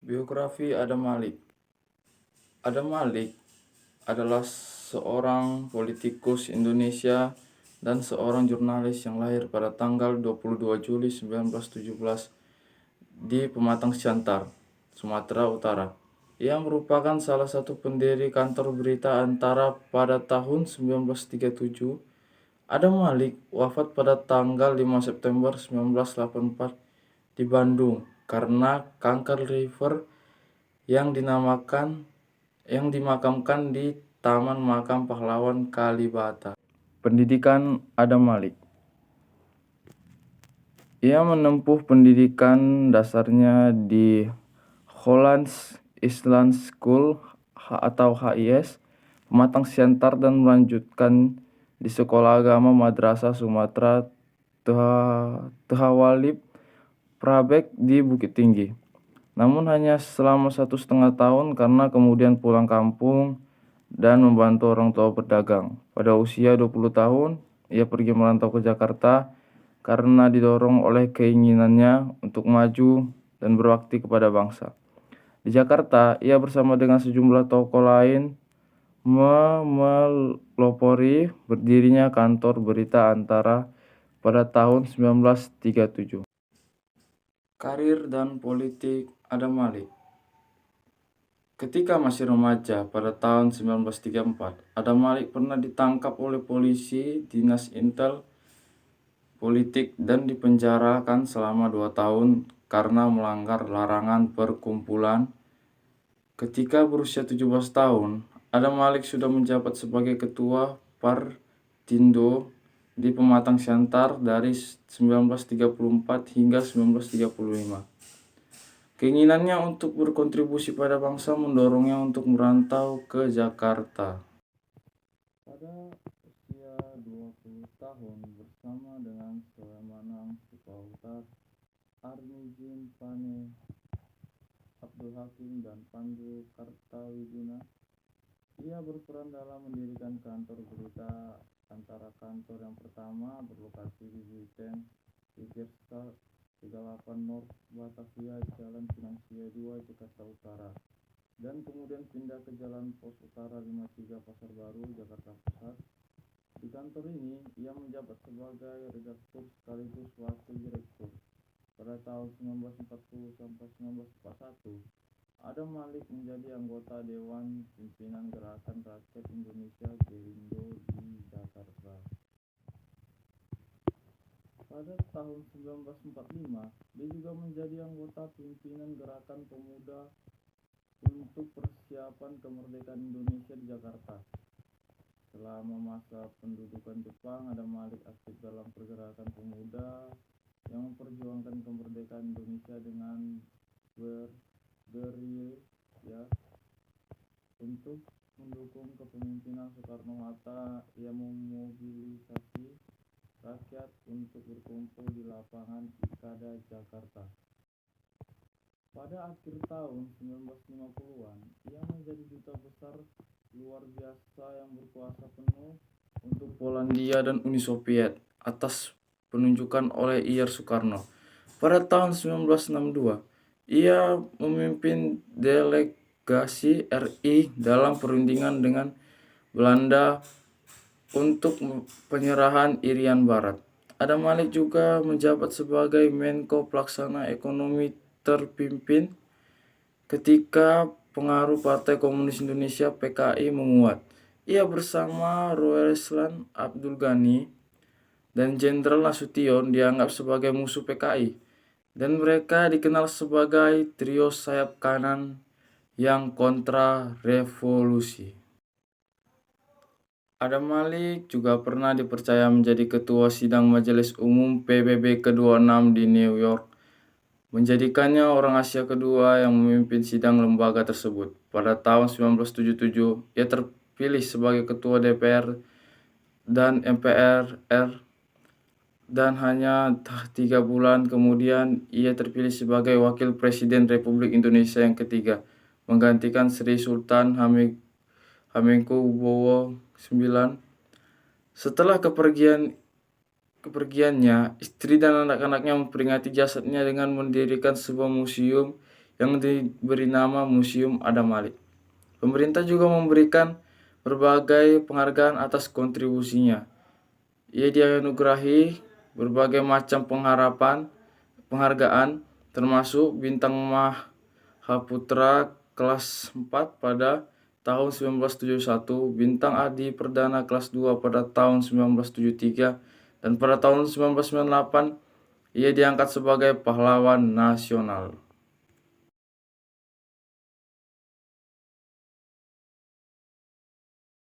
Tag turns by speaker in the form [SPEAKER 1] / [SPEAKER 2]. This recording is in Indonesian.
[SPEAKER 1] Biografi Adam Malik. Adam Malik adalah seorang politikus Indonesia dan seorang jurnalis yang lahir pada tanggal 22 Juli 1917 di Pematang Siantar, Sumatera Utara. Ia merupakan salah satu pendiri kantor berita Antara pada tahun 1937. Adam Malik wafat pada tanggal 5 September 1984 di Bandung karena kanker liver yang dimakamkan di Taman Makam Pahlawan Kalibata. Pendidikan Adam Malik. Ia menempuh pendidikan dasarnya di Hollands Island School atau HIS, Pematang Siantar dan melanjutkan di Sekolah Agama Madrasah Sumatera Tehawalib Prabek di Bukit Tinggi. Namun hanya selama 1,5 tahun karena kemudian pulang kampung dan membantu orang tua berdagang. Pada usia 20 tahun, ia pergi merantau ke Jakarta karena didorong oleh keinginannya untuk maju dan berbakti kepada bangsa. Di Jakarta, ia bersama dengan sejumlah tokoh lain melopori berdirinya kantor berita Antara pada tahun 1937. Karir dan politik Adam Malik. Ketika masih remaja pada tahun 1934, Adam Malik pernah ditangkap oleh polisi Dinas Intel Politik dan dipenjarakan selama 2 tahun karena melanggar larangan perkumpulan. Ketika berusia 17 tahun, Adam Malik sudah menjabat sebagai ketua Partindo di Pematang Siantar dari 1934 hingga 1935. Keinginannya untuk berkontribusi pada bangsa mendorongnya untuk merantau ke Jakarta. Pada usia 20 tahun bersama dengan Soemanang Sukautar, Arnijin Pane, Abdul Hakim dan Pandu Kartawiguna, ia berperan dalam mendirikan kantor berita Antara. Kantor yang pertama berlokasi di Buiten, Tigerstad 38 North Batavia, Jalan Pinangsia 2, Jakarta Utara, dan kemudian pindah ke Jalan Pos Utara 53, Pasar Baru, Jakarta Pusat. Di kantor ini, ia menjabat sebagai redaktur sekaligus wakil direktur. Pada tahun 1940 sampai 1941, Adam Malik menjadi anggota Dewan Pimpinan Gerakan Rakyat Indonesia Gerindo di Jakarta. Pada tahun 1945, dia juga menjadi anggota pimpinan Gerakan Pemuda untuk Persiapan Kemerdekaan Indonesia di Jakarta. Selama masa pendudukan Jepang, Adam Malik aktif dalam pergerakan pemuda yang memperjuangkan kemerdekaan Indonesia dengan bergerilya. Untuk mendukung kepemimpinan Soekarno-Hatta, ia memobilisasi rakyat untuk berkumpul di lapangan Ikada, Jakarta. Pada akhir tahun 1950-an, ia menjadi duta besar luar biasa yang berkuasa penuh untuk Polandia dan Uni Soviet atas penunjukan oleh Ir Soekarno. Pada tahun 1962, ia memimpin delegasi RI dalam perundingan dengan Belanda untuk penyerahan Irian Barat. Adam Malik juga menjabat sebagai Menko Pelaksana Ekonomi terpimpin ketika pengaruh Partai Komunis Indonesia PKI menguat. Ia bersama Roeslan Abdul Ghani dan Jenderal Nasution dianggap sebagai musuh PKI, dan mereka dikenal sebagai trio sayap kanan yang kontra revolusi. Adam Malik juga pernah dipercaya menjadi ketua sidang Majelis Umum PBB ke-26 di New York, menjadikannya orang Asia kedua yang memimpin sidang lembaga tersebut. Pada tahun 1977, ia terpilih sebagai ketua DPR dan MPR dan hanya 3 bulan kemudian ia terpilih sebagai Wakil Presiden Republik Indonesia yang ketiga, menggantikan Sri Sultan Hamengkubuwono IX. Setelah kepergiannya, istri dan anak-anaknya memperingati jasadnya dengan mendirikan sebuah museum yang diberi nama Museum Adam Malik. Pemerintah juga memberikan berbagai penghargaan atas kontribusinya. Ia dianugerahi berbagai macam penghargaan termasuk Bintang Mahaputra kelas 4 pada tahun 1971, Bintang Adi Perdana kelas 2 pada tahun 1973, dan pada tahun 1998 ia diangkat sebagai pahlawan nasional.